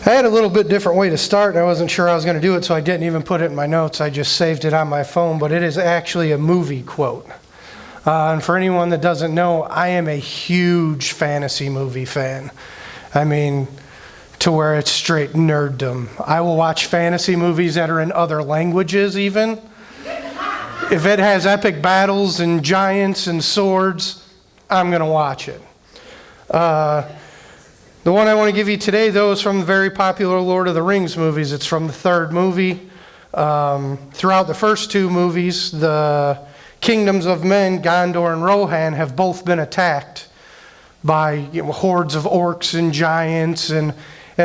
I had a little bit different way to start, and I wasn't sure I was going to do it, so I didn't even put it in my notes. I just saved it on my phone, but it is actually a movie quote. And for anyone that doesn't know, I am a huge fantasy movie fan. I mean, to where it's straight nerddom. I will watch fantasy movies that are in other languages even. If it has epic battles and giants and swords, I'm going to watch it. The one I want to give you today, though, is from the very popular Lord of the Rings movies. It's from the third movie. Throughout the first two movies, the kingdoms of men, Gondor and Rohan, have both been attacked by hordes of orcs and giants and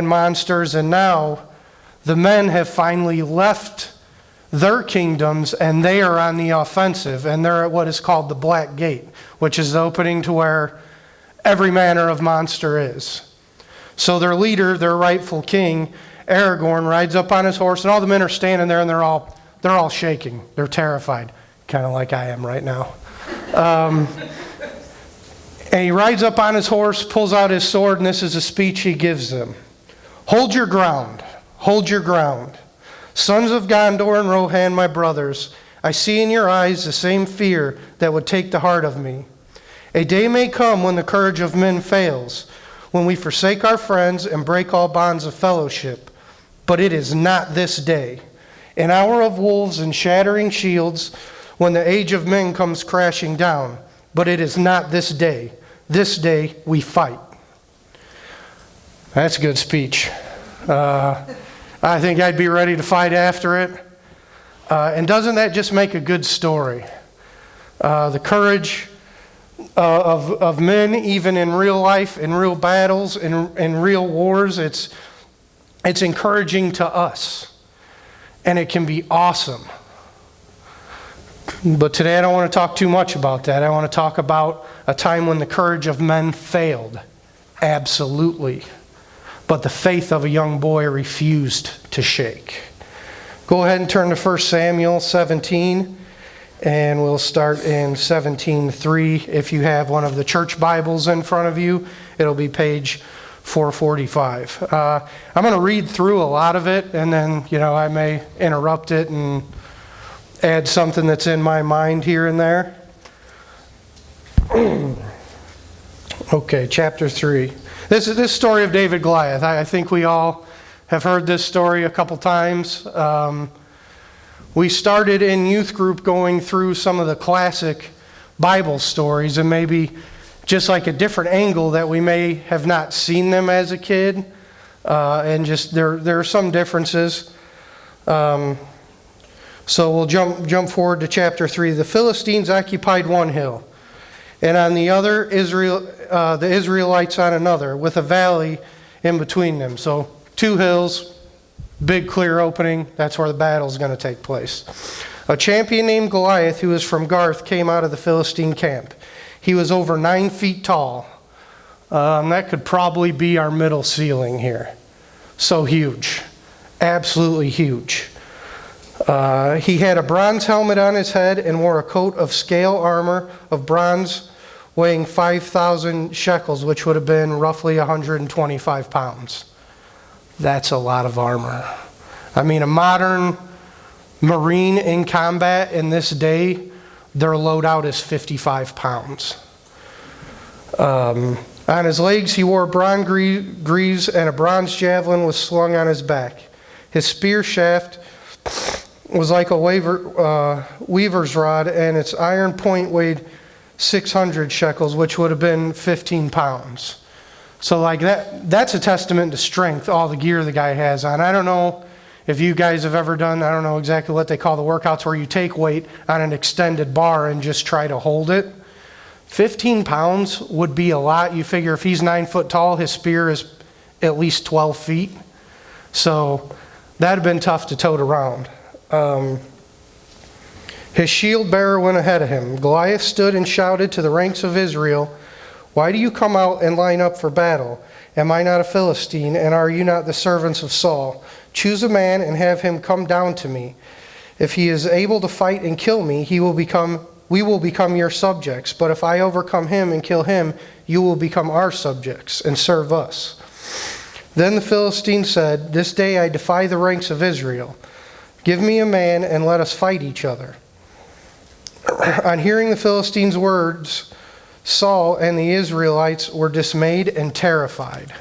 monsters. And now the men have finally left their kingdoms, and they are on the offensive. And they're at what is called the Black Gate, which is the opening to where every manner of monster is. So their leader, their rightful king, Aragorn, rides up on his horse, and all the men are standing there, and they're all shaking. They're terrified, kind of like I am right now. And he rides up on his horse, pulls out his sword, and this is a speech he gives them. Hold your ground. Hold your ground. Sons of Gondor and Rohan, my brothers, I see in your eyes the same fear that would take the heart of me. A day may come when the courage of men fails, when we forsake our friends and break all bonds of fellowship. But it is not this day. An hour of wolves and shattering shields, when the age of men comes crashing down. But it is not this day. This day we fight. That's a good speech. I think I'd be ready to fight after it. And doesn't that just make a good story? The courage of men, even in real life, in real battles, in real wars, it's encouraging to us. And it can be awesome. But today I don't want to talk too much about that. I want to talk about a time when the courage of men failed. Absolutely. But the faith of a young boy refused to shake. Go ahead and turn to 1 Samuel 17. And we'll start in 17:3. If you have one of the church Bibles in front of you, it'll be page 445. I'm going to read through a lot of it, and then, I may interrupt it and add something that's in my mind here and there. Okay, chapter 3. This is this story of David Goliath. I think we all have heard this story a couple times. We started in youth group going through some of the classic Bible stories, and maybe just like a different angle that we may have not seen them as a kid, and just there are some differences. So we'll jump forward to chapter 3. The Philistines occupied one hill, and on the other the Israelites on another, with a valley in between them. So two hills. Big clear opening, that's where the battle is going to take place. A champion named Goliath, who was from Garth, came out of the Philistine camp. He was over 9 feet tall. That could probably be our middle ceiling here. So huge. Absolutely huge. He had a bronze helmet on his head and wore a coat of scale armor of bronze weighing 5,000 shekels, which would have been roughly 125 pounds. That's a lot of armor. I mean, a modern Marine in combat in this day, their loadout is 55 pounds. On his legs, he wore bronze greaves, and a bronze javelin was slung on his back. His spear shaft was like a weaver's rod, and its iron point weighed 600 shekels, which would have been 15 pounds. So like that's a testament to strength, all the gear the guy has on. I don't know if you guys have ever done, I don't know exactly what they call the workouts, where you take weight on an extended bar and just try to hold it. 15 pounds would be a lot. You figure if he's 9 foot tall, his spear is at least 12 feet. So that'd have been tough to tote around. His shield bearer went ahead of him. Goliath stood and shouted to the ranks of Israel, "Why do you come out and line up for battle? Am I not a Philistine, and are you not the servants of Saul? Choose a man and have him come down to me. If he is able to fight and kill me, we will become your subjects. But if I overcome him and kill him, you will become our subjects and serve us." Then the Philistine said, "This day I defy the ranks of Israel. Give me a man and let us fight each other." On hearing the Philistines' words, Saul and the Israelites were dismayed and terrified.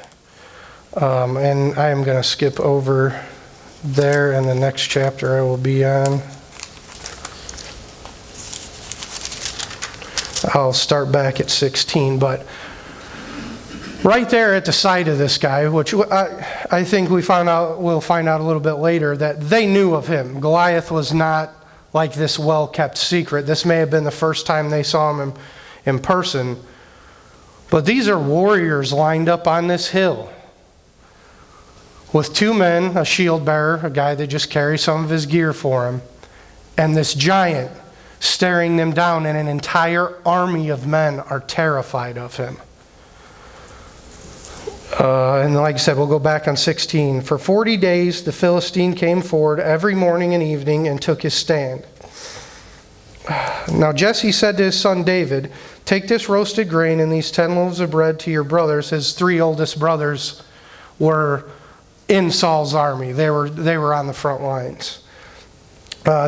And I am going to skip over there, and the next chapter I will be on. I'll start back at 16, but right there at the side of this guy, which I think we'll find out a little bit later, that they knew of him. Goliath was not like this well-kept secret. This may have been the first time they saw him in person. But these are warriors lined up on this hill with two men, a shield bearer, a guy that just carries some of his gear for him, and this giant staring them down, and an entire army of men are terrified of him. And like I said, we'll go back on 16. For 40 days the Philistine came forward every morning and evening and took his stand. Now Jesse said to his son David, "Take this roasted grain and these 10 loaves of bread to your brothers." His 3 oldest brothers were in Saul's army. They were on the front lines.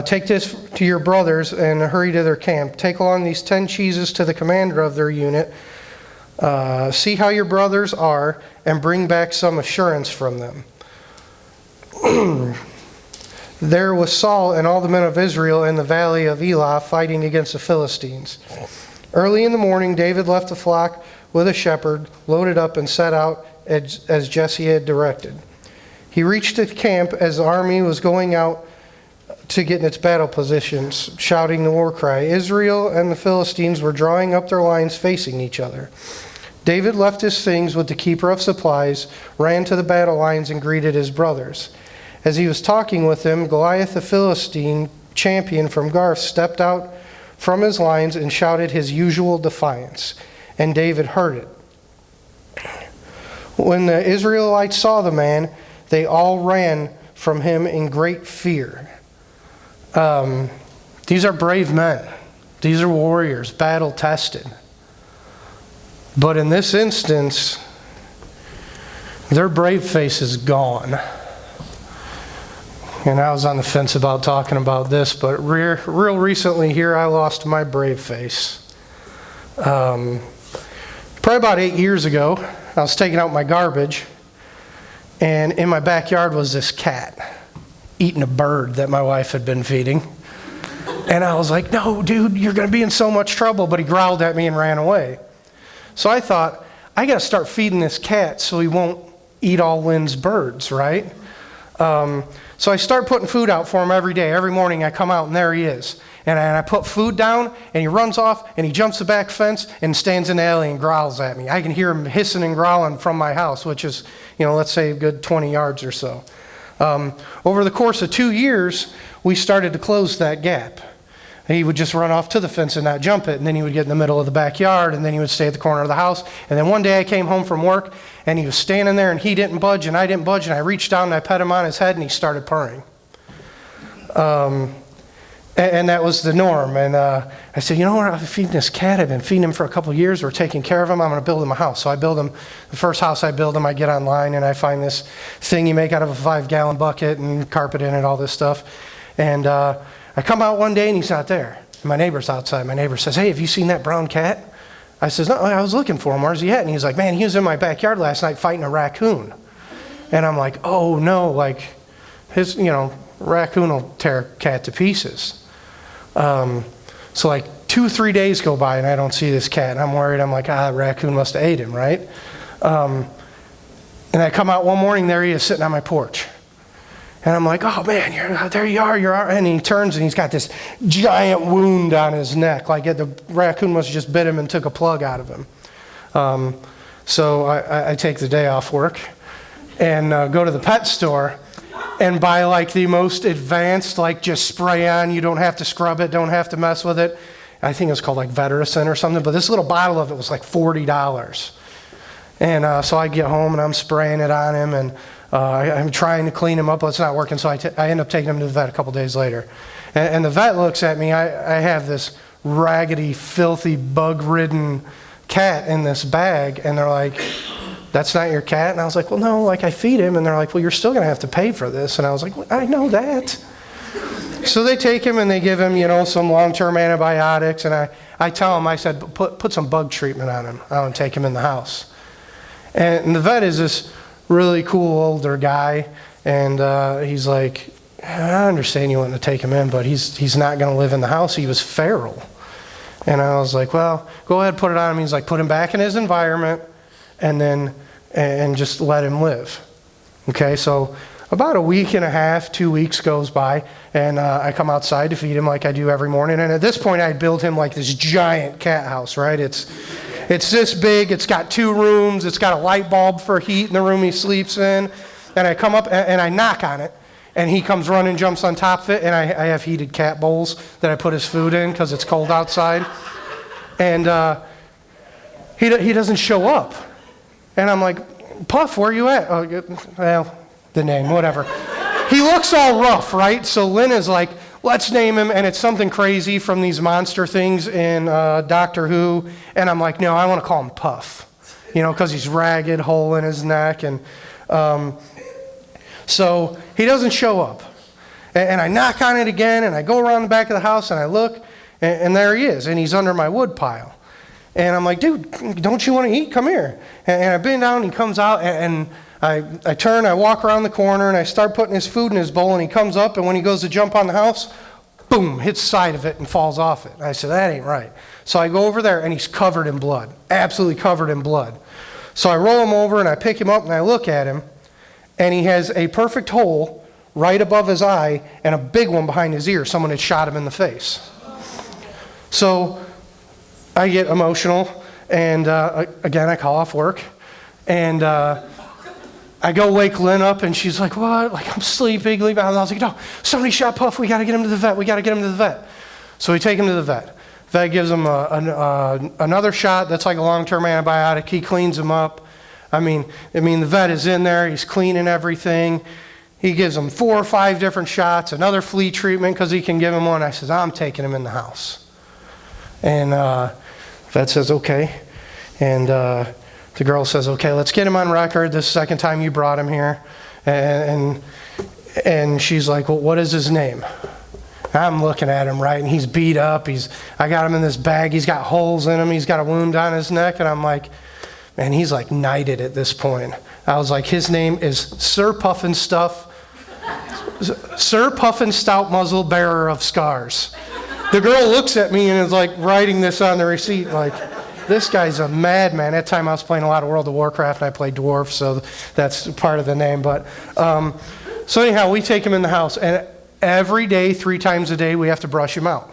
"Take this to your brothers and hurry to their camp. Take along these 10 cheeses to the commander of their unit. See how your brothers are and bring back some assurance from them." There was Saul and all the men of Israel in the valley of Elah fighting against the Philistines. Early in the morning, David left the flock with a shepherd, loaded up, and set out as Jesse had directed. He reached the camp as the army was going out to get in its battle positions, shouting the war cry. Israel and the Philistines were drawing up their lines facing each other. David left his things with the keeper of supplies, ran to the battle lines, and greeted his brothers. As he was talking with them, Goliath the Philistine champion from Garth stepped out from his lines and shouted his usual defiance, and David heard it. When the Israelites saw the man, they all ran from him in great fear. These are brave men. These are warriors, battle-tested. But in this instance, their brave face is gone. And I was on the fence about talking about this, but real recently here, I lost my brave face. Probably about 8 years ago, I was taking out my garbage, and in my backyard was this cat eating a bird that my wife had been feeding. And I was like, "No, dude, you're going to be in so much trouble." But he growled at me and ran away. So I thought, I got to start feeding this cat so he won't eat all Lynn's birds, right? So I start putting food out for him every day. Every morning I come out and there he is. And I put food down and he runs off and he jumps the back fence and stands in the alley and growls at me. I can hear him hissing and growling from my house, which is, let's say a good 20 yards or so. Over the course of 2 years, we started to close that gap. He would just run off to the fence and not jump it, and then he would get in the middle of the backyard, and then he would stay at the corner of the house. And then one day I came home from work, and he was standing there, and he didn't budge, and I didn't budge, and I reached down and I pet him on his head, and he started purring. And that was the norm. And I said, "You know what, I'm feeding this cat. I've been feeding him for a couple of years. We're taking care of him. I'm going to build him a house." So I build him, the first house I build him, I get online, and I find this thing you make out of a 5-gallon bucket and carpet in it, all this stuff. And I come out one day and he's not there. My neighbor's outside. My neighbor says, "Hey, have you seen that brown cat?" I says, "No, I was looking for him. Where's he at?" And he's like, "Man, he was in my backyard last night fighting a raccoon." And I'm like, "Oh no, like his, raccoon will tear a cat to pieces." So like 2-3 days go by and I don't see this cat. And I'm worried. I'm like, the raccoon must have ate him, right? And I come out one morning, there he is sitting on my porch. And I'm like, "Oh man, there you are, and he turns and he's got this giant wound on his neck. Like the raccoon must have just bit him and took a plug out of him. So I take the day off work and go to the pet store and buy like the most advanced, like just spray on, you don't have to scrub it, don't have to mess with it. I think it's called like Vetericin or something, but this little bottle of it was like $40. And so I get home and I'm spraying it on him, and I'm trying to clean him up, but it's not working, so I end up taking him to the vet a couple days later. And the vet looks at me, I have this raggedy, filthy, bug-ridden cat in this bag, and they're like, that's not your cat? And I was like, well, no, like I feed him. And they're like, well, you're still going to have to pay for this. And I was like, well, I know that. So they take him and they give him, some long-term antibiotics. And I tell him, I said, put some bug treatment on him. I don't take him in the house. And the vet is this really cool older guy. And he's like, I understand you want to take him in, but he's not going to live in the house. He was feral. And I was like, well, go ahead, put it on him. He's like, put him back in his environment and just let him live. Okay, so about a week and a half, 2 weeks goes by, and I come outside to feed him like I do every morning. And at this point, I built him like this giant cat house, right? It's this big. It's got 2 rooms. It's got a light bulb for heat in the room he sleeps in. And I come up and I knock on it, and he comes running, jumps on top of it, and I have heated cat bowls that I put his food in because it's cold outside. And he doesn't show up. And I'm like, Puff, where you at? Oh, well, the name, whatever. He looks all rough, right? So Lynn is like, let's name him, and it's something crazy from these monster things in Doctor Who. And I'm like, no, I want to call him Puff, because he's ragged, hole in his neck. And so he doesn't show up. And I knock on it again, and I go around the back of the house, and I look, and there he is, and he's under my wood pile. And I'm like, dude, don't you want to eat? Come here. And I bend down, and he comes out, and I turn, I walk around the corner, and I start putting his food in his bowl, and he comes up, and when he goes to jump on the house, boom, hits the side of it and falls off it. And I said, that ain't right. So I go over there, and he's covered in blood, absolutely covered in blood. So I roll him over, and I pick him up, and I look at him, and he has a perfect hole right above his eye and a big one behind his ear. Someone had shot him in the face. So I get emotional, and again, I call off work, and I go wake Lynn up, and she's like, what? Like, I'm sleeping. And I was like, no, somebody shot Puff. We got to get him to the vet. So we take him to the vet. Vet gives him another shot that's like a long-term antibiotic. He cleans him up. I mean, the vet is in there. He's cleaning everything. He gives him 4 or 5 different shots, another flea treatment because he can give him one. I says, I'm taking him in the house. And vet says, okay. And the girl says, okay, let's get him on record. This is the second time you brought him here. And she's like, well, what is his name? I'm looking at him, right, and he's beat up. I got him in this bag. He's got holes in him. He's got a wound on his neck. And I'm like, man, he's like knighted at this point. I was like, his name is Sir Puffin Stuff, Sir Puffin Stout Muzzle, Bearer of Scars. The girl looks at me and is like writing this on the receipt, like, this guy's a madman. At that time I was playing a lot of World of Warcraft, and I played dwarf, so that's part of the name. But so anyhow, we take him in the house, and every day, 3 times a day, we have to brush him out,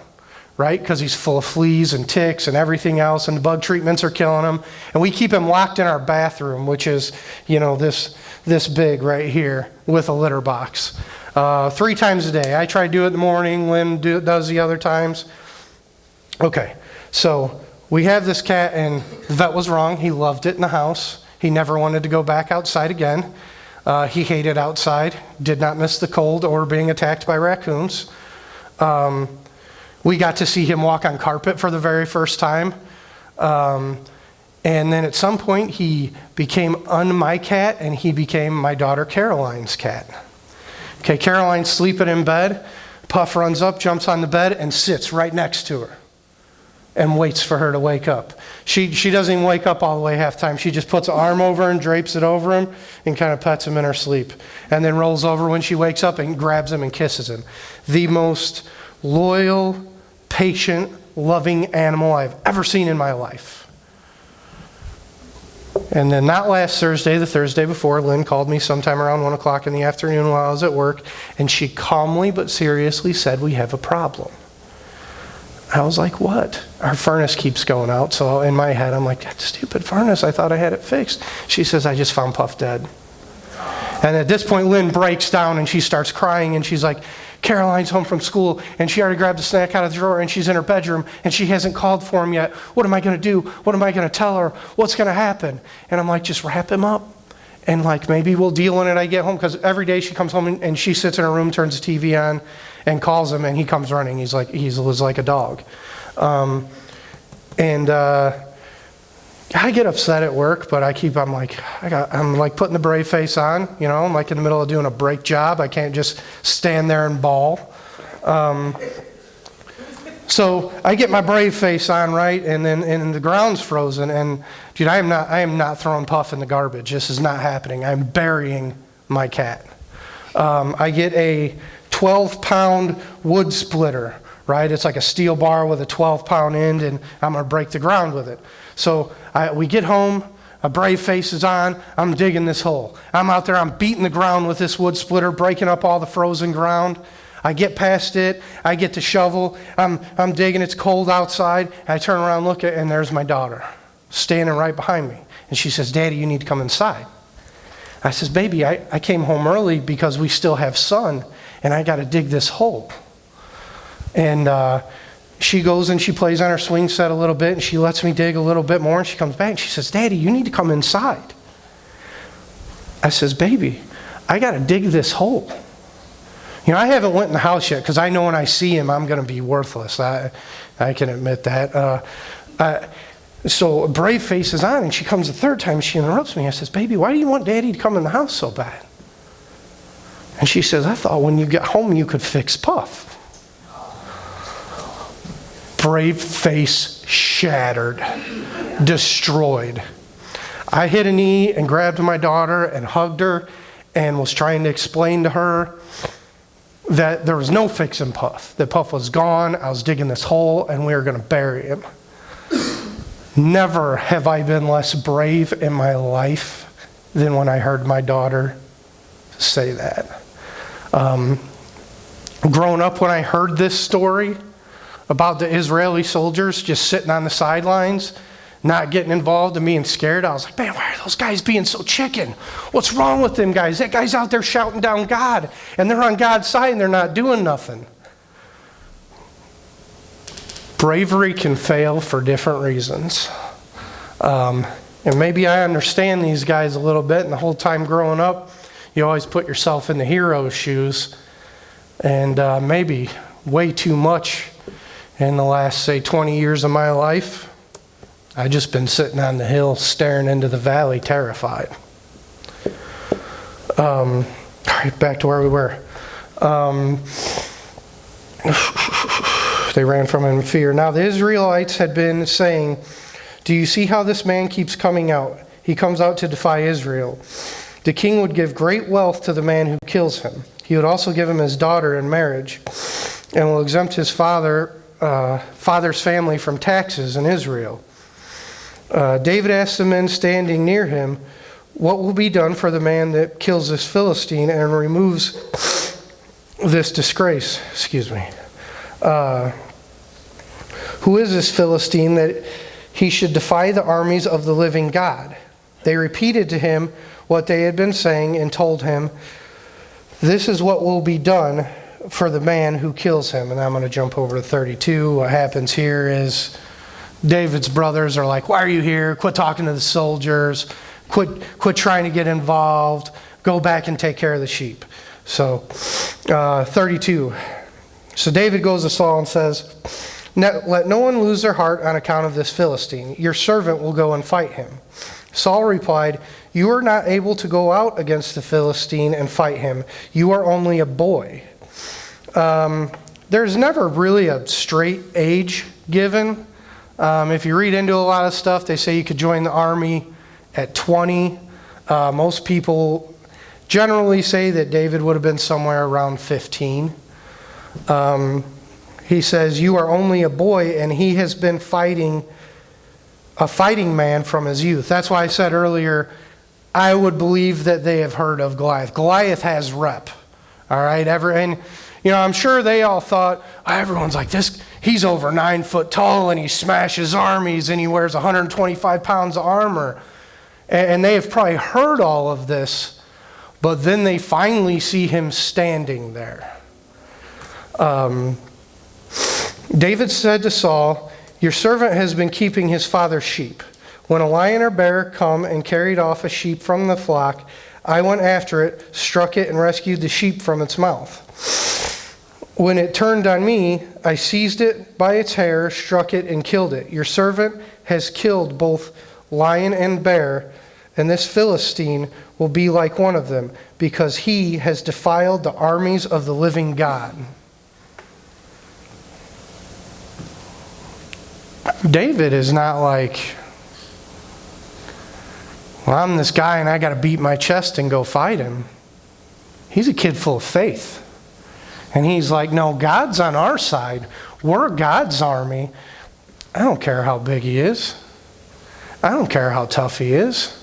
right? Because he's full of fleas and ticks and everything else, and the bug treatments are killing him. And we keep him locked in our bathroom, which is, this big right here with a litter box. 3 times a day. I try to do it in the morning. Lynn does the other times. Okay, so we have this cat, and the vet was wrong. He loved it in the house. He never wanted to go back outside again. He hated outside, did not miss the cold or being attacked by raccoons. We got to see him walk on carpet for the very first time. And then at some point, he became my cat, and he became my daughter Caroline's cat. Okay, Caroline's sleeping in bed. Puff runs up, jumps on the bed, and sits right next to her and waits for her to wake up. She doesn't even wake up all the way half time. She just puts an arm over and drapes it over him and kind of pets him in her sleep. And then rolls over when she wakes up and grabs him and kisses him. The most loyal, patient, loving animal I've ever seen in my life. And then not last Thursday, the Thursday before, Lynn called me sometime around 1 o'clock in the afternoon while I was at work, and she calmly but seriously said, we have a problem. I was like, what? Our furnace keeps going out. So in my head, I'm like, that stupid furnace, I thought I had it fixed. She says, I just found Puff dead. And at this point, Lynn breaks down and she starts crying, and she's like, Caroline's home from school, and she already grabbed a snack out of the drawer, and she's in her bedroom, and she hasn't called for him yet. What am I going to do? What am I going to tell her? What's going to happen? And I'm like, just wrap him up, and like maybe we'll deal when I get home, because every day she comes home and she sits in her room, turns the TV on, and calls him, and he comes running. He was like a dog. I get upset at work, but I'm like putting the brave face on, I'm like in the middle of doing a brake job. I can't just stand there and bawl. So I get my brave face on, right, and the ground's frozen, and dude, I am not throwing Puff in the garbage. This is not happening. I'm burying my cat. I get a 12-pound wood splitter, right? It's like a steel bar with a 12-pound end, and I'm going to break the ground with it. So we get home, a brave face is on, I'm digging this hole. I'm out there, I'm beating the ground with this wood splitter, breaking up all the frozen ground. I get past it, I get the shovel, I'm digging, it's cold outside. I turn around, look at and there's my daughter standing right behind me. And she says, Daddy, you need to come inside. I says, baby, I came home early because we still have sun, and I got to dig this hole. And she goes and she plays on her swing set a little bit, and she lets me dig a little bit more, and she comes back and she says, Daddy, you need to come inside. I says, baby, I got to dig this hole. I haven't went in the house yet because I know when I see him, I'm going to be worthless. I can admit that. So brave face is on, and she comes the third time, she interrupts me. I says, baby, why do you want Daddy to come in the house so bad? And she says, I thought when you get home you could fix Puff. Brave face shattered, destroyed. I hit a knee and grabbed my daughter and hugged her and was trying to explain to her that there was no fixing Puff. That Puff was gone, I was digging this hole, and we were going to bury him. Never have I been less brave in my life than when I heard my daughter say that. Growing up, when I heard this story about the Israeli soldiers just sitting on the sidelines, not getting involved and being scared, I was like, man, why are those guys being so chicken? What's wrong with them guys? That guy's out there shouting down God, and they're on God's side and they're not doing nothing. Bravery can fail for different reasons. And maybe I understand these guys a little bit, and the whole time growing up, you always put yourself in the hero's shoes, and maybe way too much in the last, say, 20 years of my life. I've just been sitting on the hill staring into the valley, terrified. All right, back to where we were. They ran from him in fear. Now the Israelites had been saying, do you see how this man keeps coming out? He comes out to defy Israel. The king would give great wealth to the man who kills him. He would also give him his daughter in marriage, and will exempt his father's family from taxes in Israel. David asked the men standing near him, what will be done for the man that kills this Philistine and removes this disgrace? Who is this Philistine that he should defy the armies of the living God? They repeated to him what they had been saying and told him, this is what will be done for the man who kills him. And I'm going to jump over to 32. What happens here is David's brothers are like, why are you here? Quit talking to the soldiers. Quit trying to get involved. Go back and take care of the sheep. So 32. So David goes to Saul and says, let no one lose their heart on account of this Philistine. Your servant will go and fight him. Saul replied, you are not able to go out against the Philistine and fight him. You are only a boy. There's never really a straight age given. If you read into a lot of stuff, they say you could join the army at 20. Most people generally say that David would have been somewhere around 15. He says, you are only a boy, and he has been a fighting man from his youth. That's why I said earlier, I would believe that they have heard of Goliath. Goliath has rep. All right? And I'm sure they all thought, everyone's like, this. He's over 9 foot tall, and he smashes armies, and he wears 125 pounds of armor. And they have probably heard all of this, but then they finally see him standing there. David said to Saul, your servant has been keeping his father's sheep. When a lion or bear come and carried off a sheep from the flock, I went after it, struck it, and rescued the sheep from its mouth. When it turned on me, I seized it by its hair, struck it, and killed it. Your servant has killed both lion and bear, and this Philistine will be like one of them, because he has defiled the armies of the living God. David is not like, well, I'm this guy and I got to beat my chest and go fight him. He's a kid full of faith. And he's like, no, God's on our side. We're God's army. I don't care how big he is. I don't care how tough he is.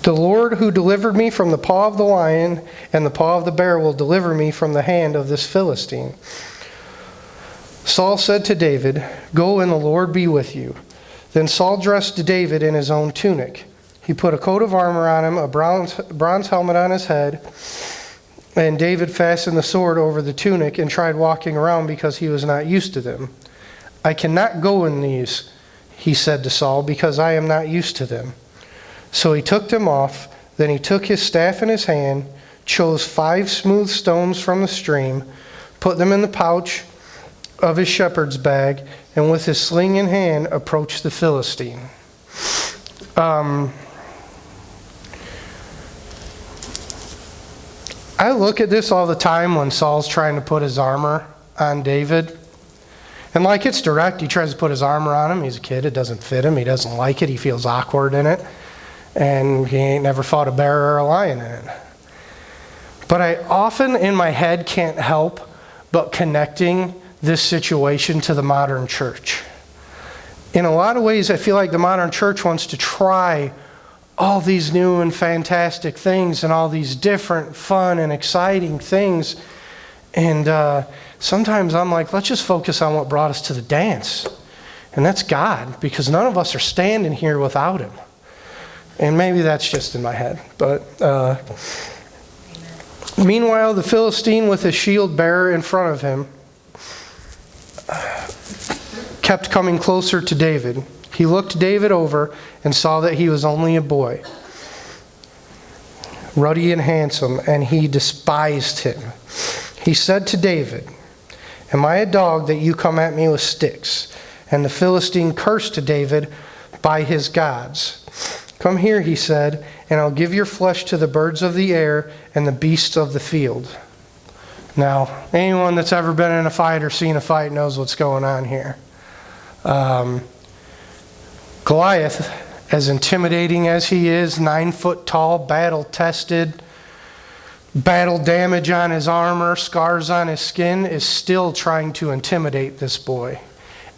The Lord who delivered me from the paw of the lion and the paw of the bear will deliver me from the hand of this Philistine. Saul said to David, go and the Lord be with you. Then Saul dressed David in his own tunic. He put a coat of armor on him, a bronze helmet on his head, and David fastened the sword over the tunic and tried walking around because he was not used to them. I cannot go in these, he said to Saul, because I am not used to them. So he took them off. Then he took his staff in his hand, chose 5 smooth stones from the stream, put them in the pouch of his shepherd's bag, and with his sling in hand approached the Philistine. I look at this all the time when Saul's trying to put his armor on David. And like it's direct, he tries to put his armor on him. He's a kid, it doesn't fit him, he doesn't like it, he feels awkward in it. And he ain't never fought a bear or a lion in it. But I often in my head can't help but connecting this situation to the modern church. In a lot of ways, I feel like the modern church wants to try all these new and fantastic things and all these different fun and exciting things. And sometimes I'm like, let's just focus on what brought us to the dance. And that's God, because none of us are standing here without him. And maybe that's just in my head. But meanwhile, the Philistine with his shield bearer in front of him kept coming closer to David. He looked David over and saw that he was only a boy, ruddy and handsome, and he despised him. He said to David, am I a dog that you come at me with sticks? And the Philistine cursed to David by his gods. Come here, he said, and I'll give your flesh to the birds of the air and the beasts of the field. Now, anyone that's ever been in a fight or seen a fight knows what's going on here. Goliath, as intimidating as he is, 9 foot tall, battle-tested, battle damage on his armor, scars on his skin, is still trying to intimidate this boy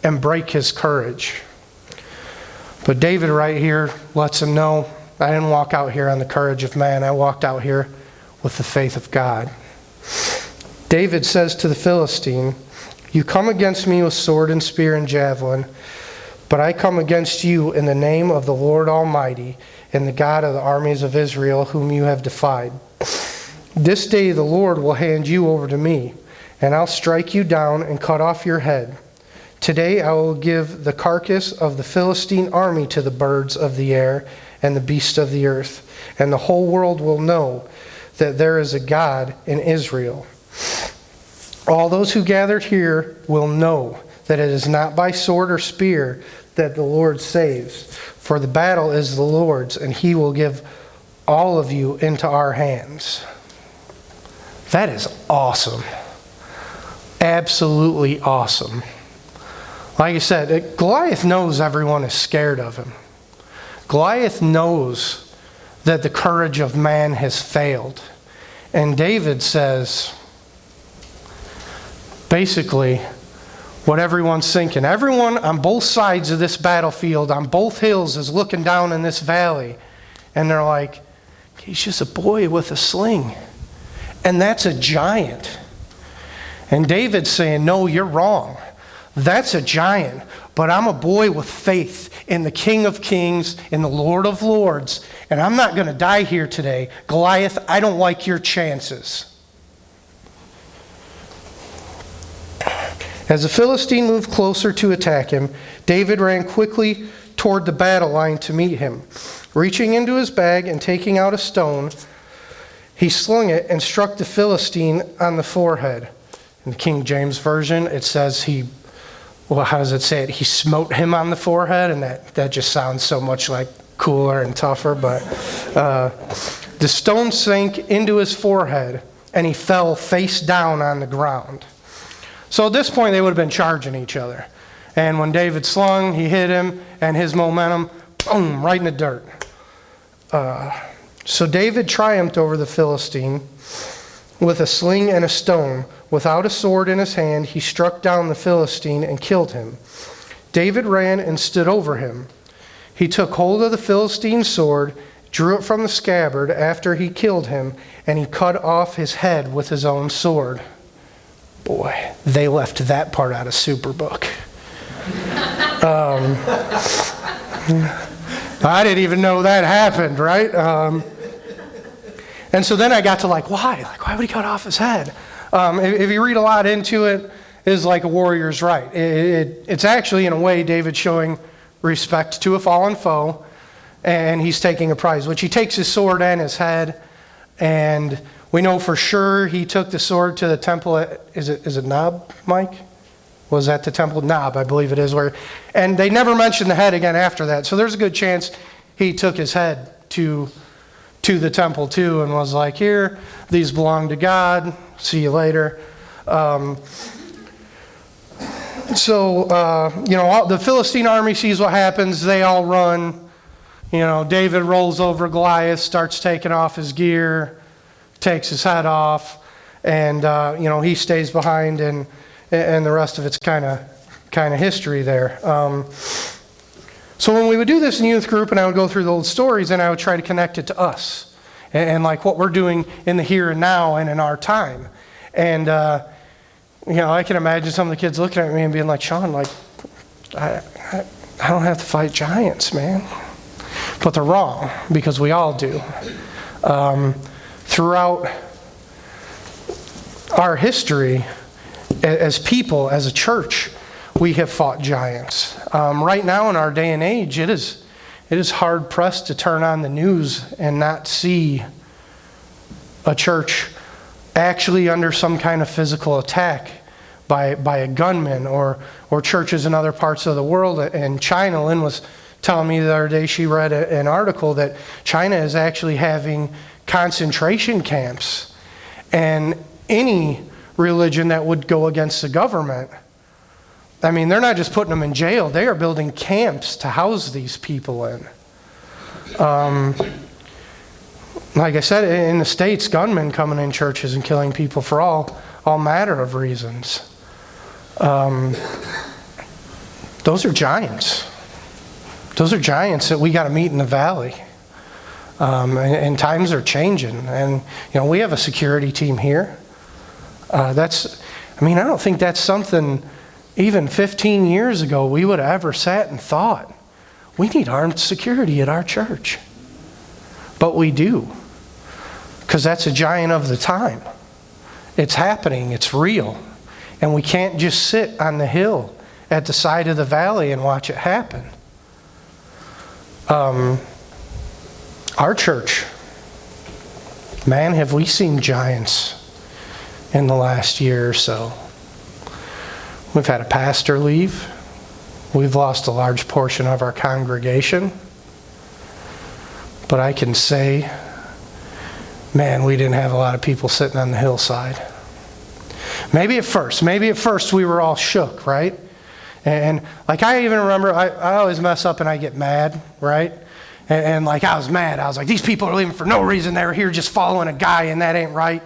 and break his courage. But David right here lets him know, I didn't walk out here on the courage of man. I walked out here with the faith of God. David says to the Philistine, you come against me with sword and spear and javelin, but I come against you in the name of the Lord Almighty and the God of the armies of Israel, whom you have defied. This day the Lord will hand you over to me, and I'll strike you down and cut off your head. Today I will give the carcass of the Philistine army to the birds of the air and the beasts of the earth, and the whole world will know that there is a God in Israel. All those who gathered here will know that it is not by sword or spear that the Lord saves, for the battle is the Lord's, and he will give all of you into our hands. That is awesome. Absolutely awesome. Like I said, Goliath knows everyone is scared of him. Goliath knows that the courage of man has failed. And David says, basically, what everyone's thinking. Everyone on both sides of this battlefield, on both hills, is looking down in this valley. And they're like, he's just a boy with a sling. And that's a giant. And David's saying, no, you're wrong. That's a giant. But I'm a boy with faith in the King of Kings, in the Lord of Lords. And I'm not going to die here today. Goliath, I don't like your chances. As the Philistine moved closer to attack him, David ran quickly toward the battle line to meet him. Reaching into his bag and taking out a stone, he slung it and struck the Philistine on the forehead. In the King James Version, it says he well, how does it say it? He smote him on the forehead, and that just sounds so much like cooler and tougher. But the stone sank into his forehead, and he fell face down on the ground. So at this point, they would have been charging each other. And when David slung, he hit him, and his momentum, boom, right in the dirt. So David triumphed over the Philistine with a sling and a stone. Without a sword in his hand, he struck down the Philistine and killed him. David ran and stood over him. He took hold of the Philistine's sword, drew it from the scabbard after he killed him, and he cut off his head with his own sword. Boy, they left that part out of Superbook. I didn't even know that happened, right? And so then I got to why? Why would he cut off his head? If you read a lot into it, it's like a warrior's right. It's actually, in a way, David showing respect to a fallen foe, and he's taking a prize, which he takes his sword and his head, and we know for sure he took the sword to the temple at, is it Nob, Mike? Was that the temple? Nob, I believe it is. And they never mentioned the head again after that, so there's a good chance he took his head to the temple too, and was like, here, these belong to God, see you later. The Philistine army sees what happens, they all run. David rolls over Goliath, starts taking off his gear, takes his head off, and he stays behind, and the rest of it's kind of history there. So when we would do this in youth group, and I would go through the old stories, and I would try to connect it to us, and like what we're doing in the here and now and in our time. And, I can imagine some of the kids looking at me and being like, Shaun, I don't have to fight giants, man. But they're wrong, because we all do. Throughout our history, as people, as a church, we have fought giants. Right now in our day and age, it is hard pressed to turn on the news and not see a church actually under some kind of physical attack by a gunman, or churches in other parts of the world. And China, Lynn was telling me the other day, she read an article that China is actually having concentration camps, and any religion that would go against the government, they're not just putting them in jail, they are building camps to house these people in. Like I said, in the States, gunmen coming in churches and killing people for all manner of reasons. Those are giants. Those are giants that we got to meet in the valley. And times are changing. And, we have a security team here. I don't think that's something even 15 years ago we would have ever sat and thought. We need armed security at our church. But we do. Because that's a giant of the time. It's happening. It's real. And we can't just sit on the hill at the side of the valley and watch it happen. Our church, man, have we seen giants in the last year or so. We've had a pastor leave. We've lost a large portion of our congregation. But I can say, man, we didn't have a lot of people sitting on the hillside. Maybe at first we were all shook, right? And I even remember, I always mess up and I get mad, right? And I was mad. I was like, these people are leaving for no reason. They were here just following a guy, and that ain't right.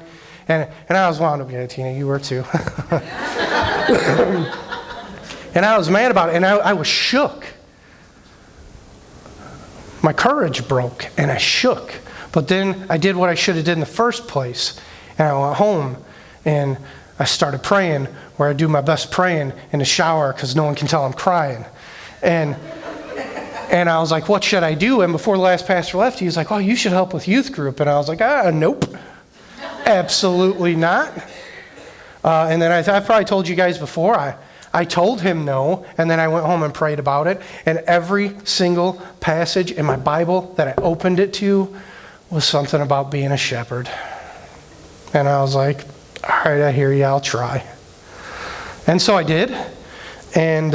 And I was wound up, yeah, Tina, you were too. And I was mad about it, and I was shook. My courage broke, and I shook. But then I did what I should have did in the first place. And I went home, and I started praying, where I do my best praying in the shower, because no one can tell I'm crying. And I was like, what should I do? And before the last pastor left, he was like, oh, you should help with youth group. And I was like, nope, absolutely not. And then I probably told you guys before, I told him no, and then I went home and prayed about it. And every single passage in my Bible that I opened it to was something about being a shepherd. And I was like, all right, I hear you, I'll try. And so I did. And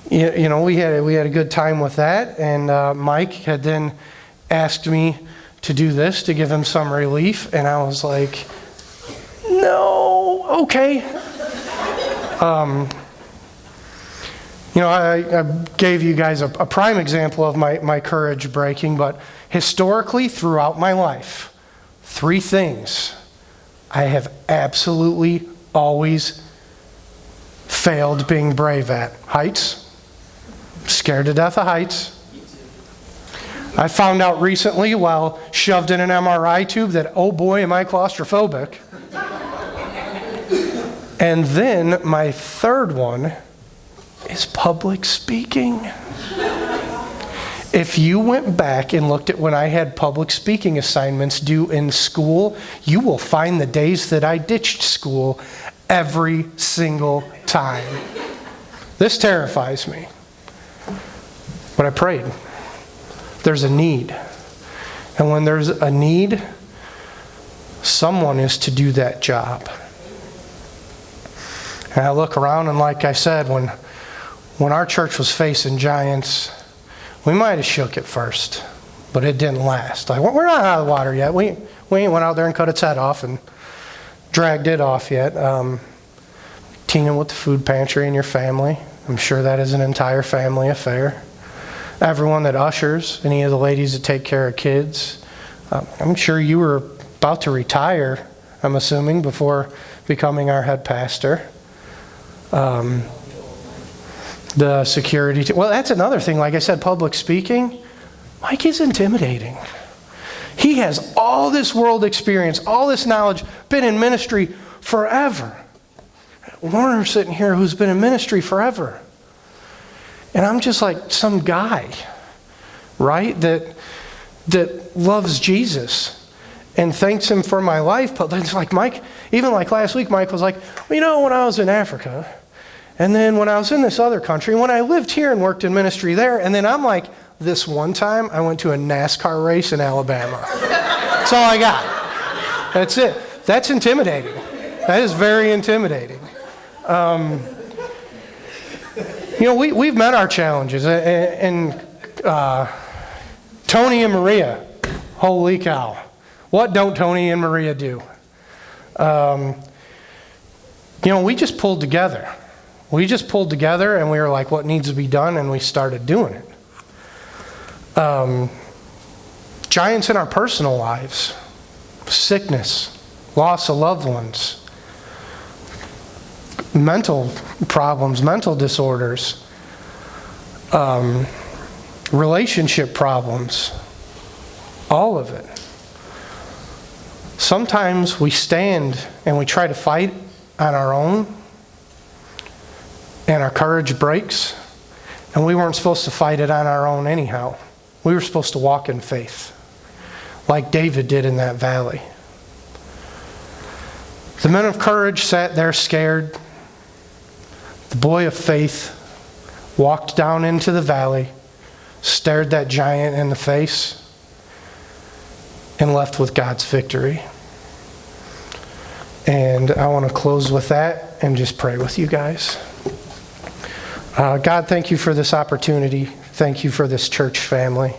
you know, we had a good time with that. And Mike had then asked me to do this to give him some relief, and I was like, no, okay. You know, I gave you guys a prime example of my courage breaking, but historically throughout my life, 3 things I have absolutely always failed being brave at. Heights. Scared to death of heights. I found out recently while shoved in an MRI tube that, oh boy, am I claustrophobic. And then my third one is public speaking. If you went back and looked at when I had public speaking assignments due in school, you will find the days that I ditched school every single time. This terrifies me. But I prayed. There's a need. And when there's a need, someone is to do that job. And I look around, and like I said, when our church was facing giants, we might have shook at first, but it didn't last. Like, we're not out of the water yet. We ain't went out there and cut its head off and dragged it off yet. Teaming with the food pantry in your family, I'm sure that is an entire family affair. Everyone that ushers, any of the ladies that take care of kids. I'm sure you were about to retire, I'm assuming, before becoming our head pastor. The security. Well, that's another thing. Like I said, public speaking, Mike is intimidating. He has all this world experience, all this knowledge, been in ministry forever. Warner's sitting here who's been in ministry forever. And I'm just like some guy, right, that loves Jesus and thanks him for my life. But it's like Mike, even like last week, Mike was like, well, you know, when I was in Africa, and then when I was in this other country, when I lived here and worked in ministry there, and then I'm like, this one time I went to a NASCAR race in Alabama. That's all I got. That's it. That's intimidating. That is very intimidating. You know, we've met our challenges, and Tony and Maria, holy cow. What don't Tony and Maria do? You know, we just pulled together. We just pulled together and we were like, what needs to be done? And we started doing it. Giants in our personal lives, sickness, loss of loved ones, mental problems, mental disorders, relationship problems, all of it. Sometimes we stand and we try to fight on our own, and our courage breaks, and we weren't supposed to fight it on our own anyhow. We were supposed to walk in faith, like David did in that valley. The men of courage sat there scared. The boy of faith walked down into the valley, stared that giant in the face, and left with God's victory. And I want to close with that and just pray with you guys. God, thank you for this opportunity. Thank you for this church family.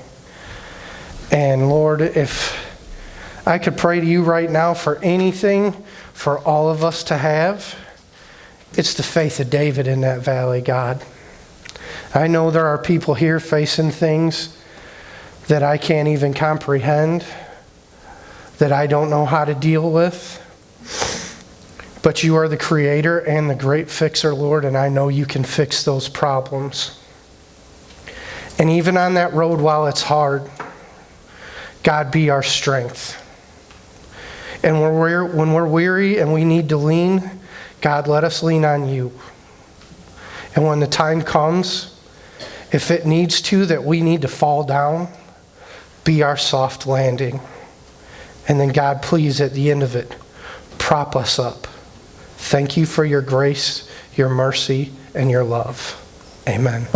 And Lord, if I could pray to you right now for anything for all of us to have, it's the faith of David in that valley, God. I know there are people here facing things that I can't even comprehend, that I don't know how to deal with. But you are the creator and the great fixer, Lord, and I know you can fix those problems. And even on that road while it's hard, God, be our strength. And when we're weary and we need to lean, God, let us lean on you. And when the time comes, if it needs to, that we need to fall down, be our soft landing. And then, God, please, at the end of it, prop us up. Thank you for your grace, your mercy, and your love. Amen.